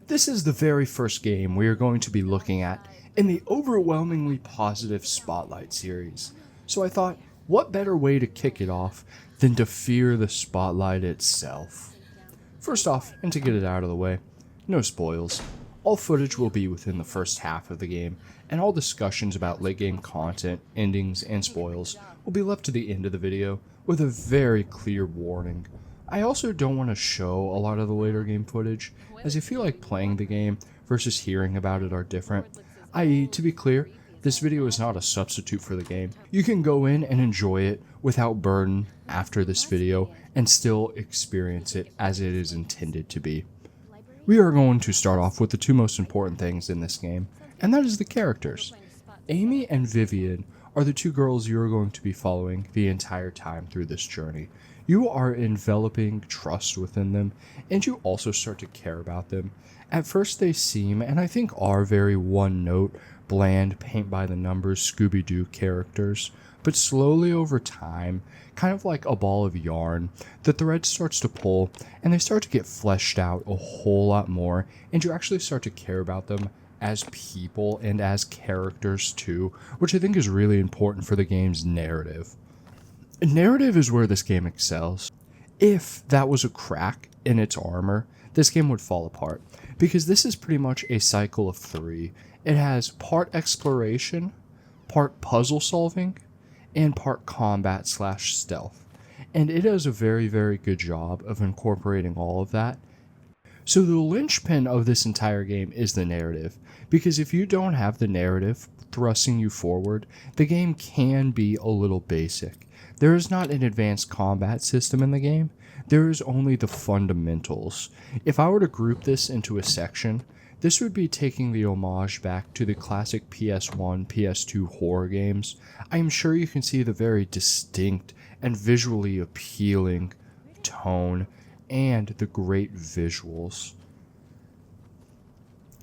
This is the very first game we are going to be looking at in the overwhelmingly positive Spotlight series. So I thought, what better way to kick it off than to fear the Spotlight itself? First off, and to get it out of the way, no spoils. All footage will be within the first half of the game, and all discussions about late game content, endings, and spoils will be left to the end of the video with a very clear warning. I also don't want to show a lot of the later game footage, as I feel like playing the game versus hearing about it are different. I.e., to be clear, this video is not a substitute for the game. You can go in and enjoy it without burden after this video and still experience it as it is intended to be. We are going to start off with the two most important things in this game, and that is the characters. Amy and Vivian are the two girls you are going to be following the entire time through this journey. You are enveloping trust within them, and you also start to care about them. At first they seem, and I think are, very one-note, bland, paint-by-the-numbers Scooby-Doo characters, but slowly over time, kind of like a ball of yarn, the thread starts to pull, and they start to get fleshed out a whole lot more, and you actually start to care about them as people and as characters too, which I think is really important for the game's narrative. Narrative is where this game excels. If that was a crack in its armor, this game would fall apart, because this is pretty much a cycle of three. It has part exploration, part puzzle solving, and part combat / stealth. And it does a very, very good job of incorporating all of that. So the linchpin of this entire game is the narrative, because if you don't have the narrative thrusting you forward, the game can be a little basic. There is not an advanced combat system in the game, there is only the fundamentals. If I were to group this into a section, this would be taking the homage back to the classic PS1, PS2 horror games. I am sure you can see the very distinct and visually appealing tone and the great visuals.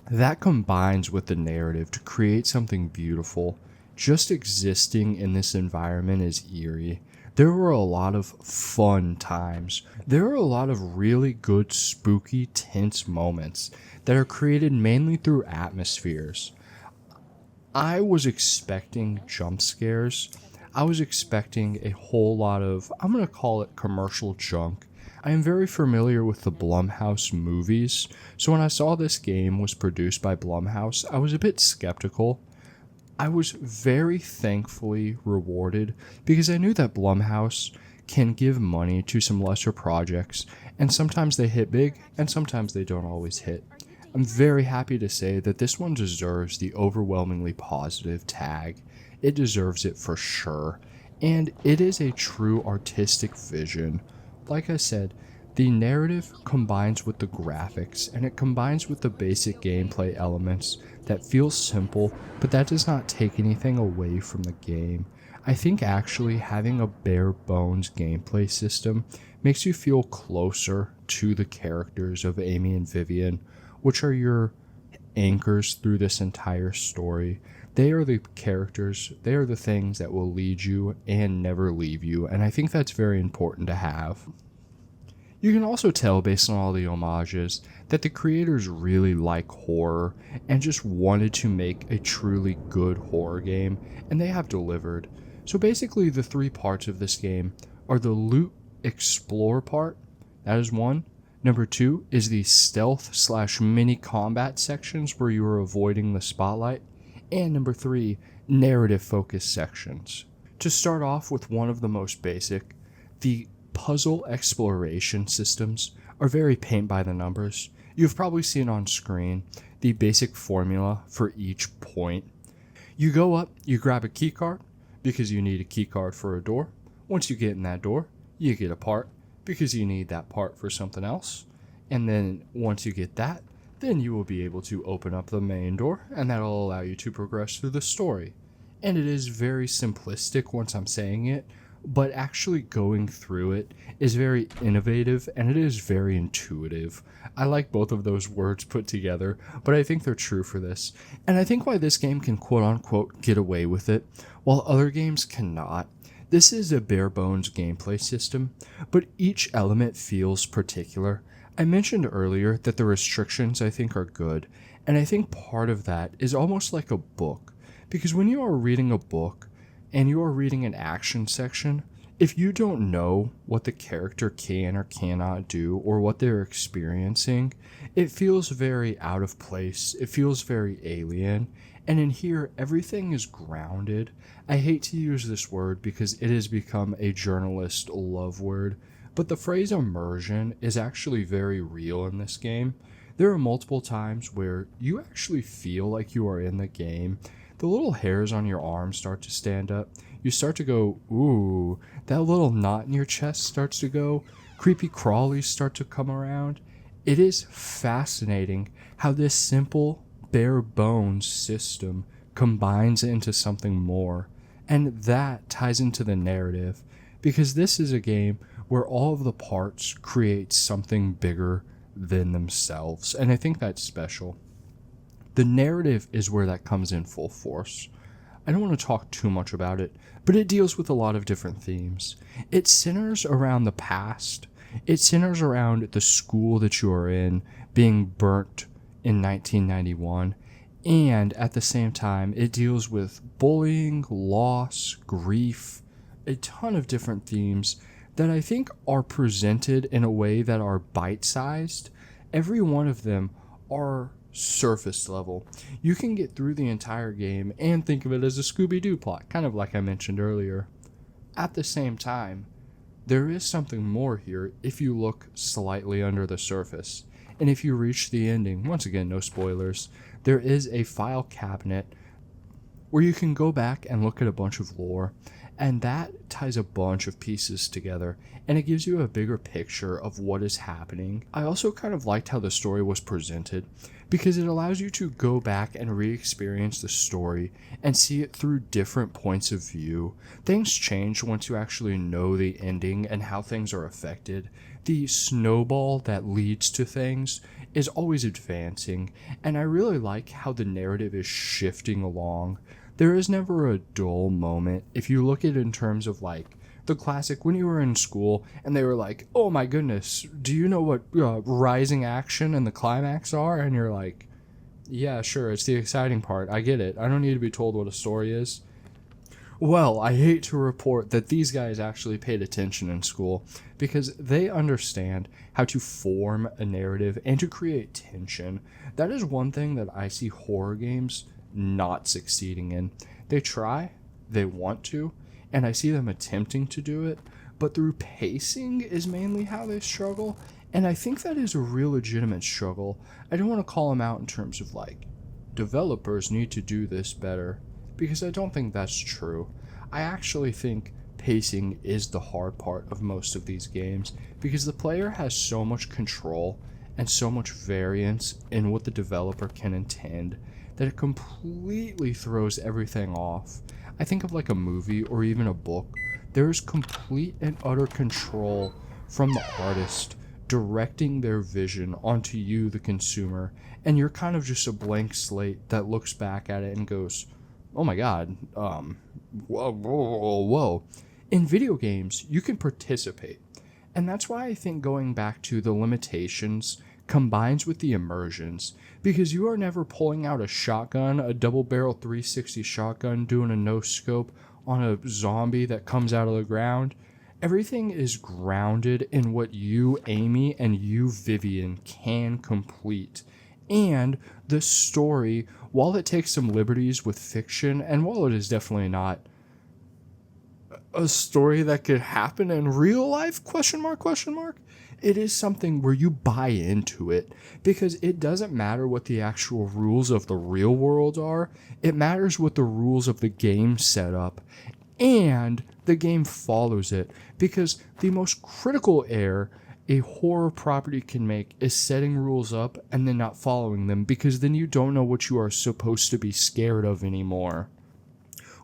That combines with the narrative to create something beautiful. Just existing in this environment is eerie. There were a lot of fun times. There are a lot of really good, spooky, tense moments that are created mainly through atmospheres. I was expecting jump scares. I was expecting a whole lot of, I'm going to call it commercial junk. I am very familiar with the Blumhouse movies, so when I saw this game was produced by Blumhouse, I was a bit skeptical. I was very thankfully rewarded because I knew that Blumhouse can give money to some lesser projects, and sometimes they hit big, and sometimes they don't always hit. I'm very happy to say that this one deserves the overwhelmingly positive tag. It deserves it for sure, and it is a true artistic vision. Like I said, the narrative combines with the graphics, and it combines with the basic gameplay elements that feel simple, but that does not take anything away from the game. I think actually having a bare bones gameplay system makes you feel closer to the characters of Amy and Vivian, which are your anchors through this entire story. They are the characters, they are the things that will lead you and never leave you, and I think that's very important to have. You can also tell based on all the homages that the creators really like horror and just wanted to make a truly good horror game, and they have delivered. So basically the three parts of this game are the loot explore part, that is one. Number two is the stealth / mini combat sections where you are avoiding the spotlight. And number three, narrative focused sections. To start off with one of the most basic, the puzzle exploration systems are very paint by the numbers. You've probably seen on screen the basic formula for each point. You go up, you grab a key card because you need a key card for a door. Once you get in that door, you get a part because you need that part for something else. And then once you get that, then you will be able to open up the main door, and that'll allow you to progress through the story. And it is very simplistic once I'm saying it, but actually going through it is very innovative and it is very intuitive. I like both of those words put together, but I think they're true for this. And I think why this game can quote unquote get away with it, while other games cannot. This is a bare bones gameplay system, but each element feels particular. I mentioned earlier that the restrictions I think are good, and I think part of that is almost like a book, because when you are reading a book and you are reading an action section, if you don't know what the character can or cannot do or what they're experiencing, it feels very out of place. It feels very alien. And in here, everything is grounded. I hate to use this word because it has become a journalist love word, but the phrase immersion is actually very real in this game. There are multiple times where you actually feel like you are in the game. The little hairs on your arm start to stand up. You start to go, ooh, that little knot in your chest starts to go. Creepy crawlies start to come around. It is fascinating how this simple, bare bones system combines into something more. And that ties into the narrative, because this is a game where all of the parts create something bigger than themselves. And I think that's special. The narrative is where that comes in full force. I don't want to talk too much about it, but it deals with a lot of different themes. It centers around the past. It centers around the school that you are in being burnt in 1991. And at the same time, it deals with bullying, loss, grief, a ton of different themes that I think are presented in a way that are bite-sized. Every one of them are surface level. You can get through the entire game and think of it as a Scooby-Doo plot, kind of like I mentioned earlier. At the same time, there is something more here if you look slightly under the surface. And if you reach the ending, once again, no spoilers, there is a file cabinet where you can go back and look at a bunch of lore, and that ties a bunch of pieces together, and it gives you a bigger picture of what is happening. I also kind of liked how the story was presented, because it allows you to go back and re-experience the story and see it through different points of view. Things change once you actually know the ending and how things are affected. The snowball that leads to things is always advancing, and I really like how the narrative is shifting along. There is never a dull moment. If you look at it in terms of like the classic when you were in school and they were like, oh my goodness, do you know what rising action and the climax are? And you're like, yeah, sure, it's the exciting part. I get it. I don't need to be told what a story is. Well, I hate to report that these guys actually paid attention in school, because they understand how to form a narrative and to create tension. That is one thing that I see horror games not succeeding in. They try, they want to, and I see them attempting to do it, but through pacing is mainly how they struggle, and I think that is a real legitimate struggle. I don't want to call them out in terms of like, developers need to do this better, because I don't think that's true. I actually think pacing is the hard part of most of these games, because the player has so much control and so much variance in what the developer can intend that it completely throws everything off. I think of like a movie or even a book. There is complete and utter control from the artist directing their vision onto you, the consumer, and you're kind of just a blank slate that looks back at it and goes, oh my god, whoa. In video games, you can participate, and that's why I think going back to the limitations combines with the immersions, because you are never pulling out a shotgun, a double-barrel 360 shotgun, doing a no-scope on a zombie that comes out of the ground. Everything is grounded in what you, Amy, and you, Vivian, can complete. And the story, while it takes some liberties with fiction, and while it is definitely not a story that could happen in real life, question mark, it is something where you buy into it, because it doesn't matter what the actual rules of the real world are. It matters what the rules of the game set up, and the game follows it, because the most critical error a horror property can make is setting rules up and then not following them, because then you don't know what you are supposed to be scared of anymore.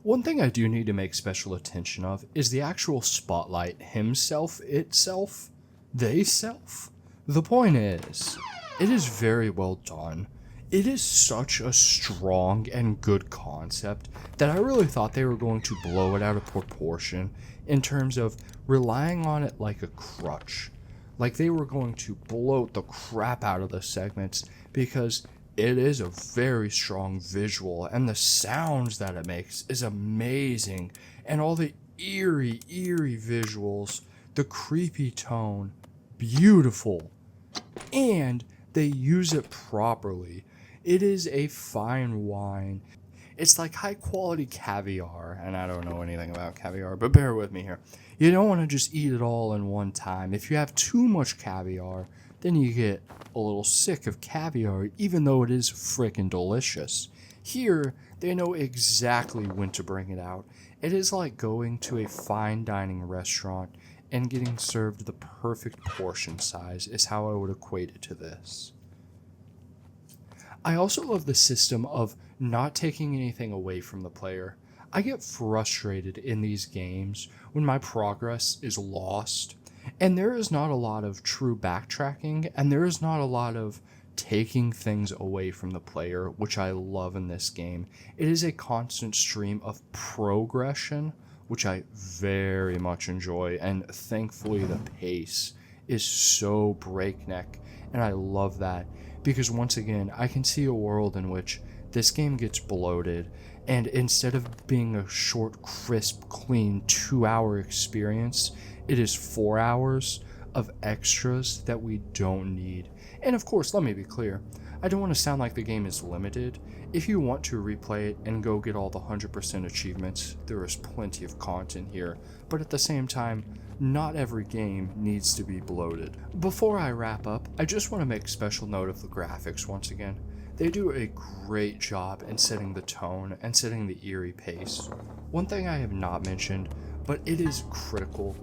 One thing I do need to make special attention of is the actual Spotlight himself, itself, they self. The point is, it is very well done. It is such a strong and good concept that I really thought they were going to blow it out of proportion in terms of relying on it like a crutch. Like they were going to bloat the crap out of the segments because it is a very strong visual and the sounds that it makes is amazing. And all the eerie visuals, the creepy tone, beautiful. And they use it properly. It is a fine wine. It's like high quality caviar, and I don't know anything about caviar, but bear with me here. You don't want to just eat it all in one time. If you have too much caviar, then you get a little sick of caviar, even though it is frickin' delicious. Here, they know exactly when to bring it out. It is like going to a fine dining restaurant and getting served the perfect portion size is how I would equate it to this. I also love the system of not taking anything away from the player. I get frustrated in these games when my progress is lost, and there is not a lot of true backtracking, and there is not a lot of taking things away from the player, which I love in this game. It is a constant stream of progression, which I very much enjoy, and thankfully the pace is so breakneck, and I love that because once again, I can see a world in which this game gets bloated, and instead of being a short, crisp, clean 2-hour experience, it is 4 hours of extras that we don't need. And of course, let me be clear, I don't want to sound like the game is limited. If you want to replay it and go get all the 100% achievements, there is plenty of content here, but at the same time, not every game needs to be bloated. Before I wrap up, I just want to make special note of the graphics once again. They do a great job in setting the tone and setting the eerie pace. One thing I have not mentioned, but it is critical,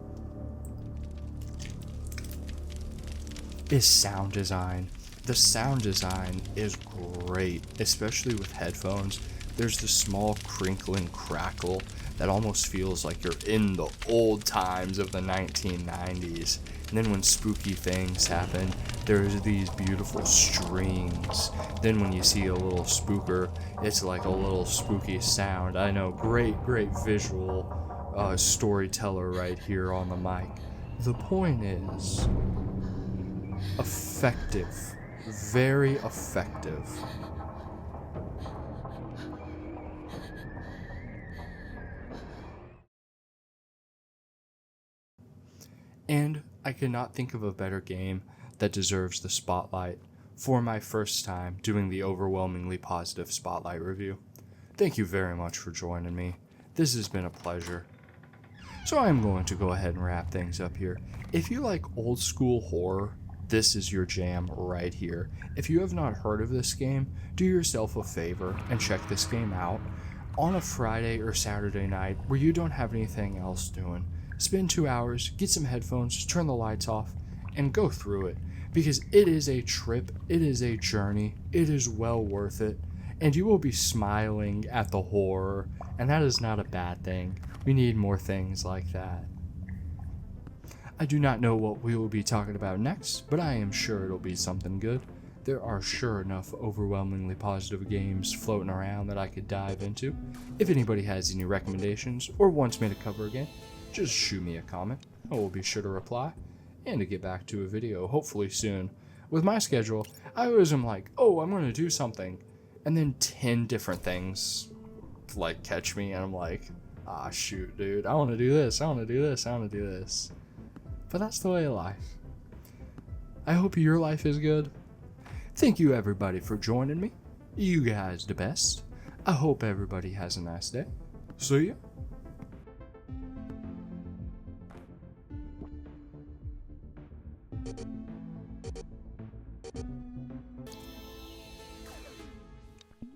is sound design. The sound design is great, especially with headphones. There's this small crinkling crackle that almost feels like you're in the old times of the 1990s. And then when spooky things happen, there's these beautiful strings. Then when you see a little spooker, it's like a little spooky sound. I know, great visual storyteller right here on the mic. The point is, effective. Very effective. And I cannot think of a better game that deserves the spotlight for my first time doing the overwhelmingly positive spotlight review. Thank you very much for joining me. This has been a pleasure. So I'm going to go ahead and wrap things up here. If you like old school horror, this is your jam right here. If you have not heard of this game, do yourself a favor and check this game out. On a Friday or Saturday night where you don't have anything else doing, spend 2 hours, get some headphones, turn the lights off, and go through it. Because it is a trip, it is a journey, it is well worth it, and you will be smiling at the horror, and that is not a bad thing. We need more things like that. I do not know what we will be talking about next, but I am sure it'll be something good. There are sure enough overwhelmingly positive games floating around that I could dive into. If anybody has any recommendations or wants me to cover a game, just shoot me a comment. I will be sure to reply and to get back to a video hopefully soon. With my schedule, I always am like, oh, I'm going to do something, and then 10 different things like catch me, and I'm like, ah, shoot, dude, I want to do this, I want to do this, I want to do this. But that's the way of life. I hope your life is good. Thank you everybody for joining me. You guys the best. I hope everybody has a nice day. See ya.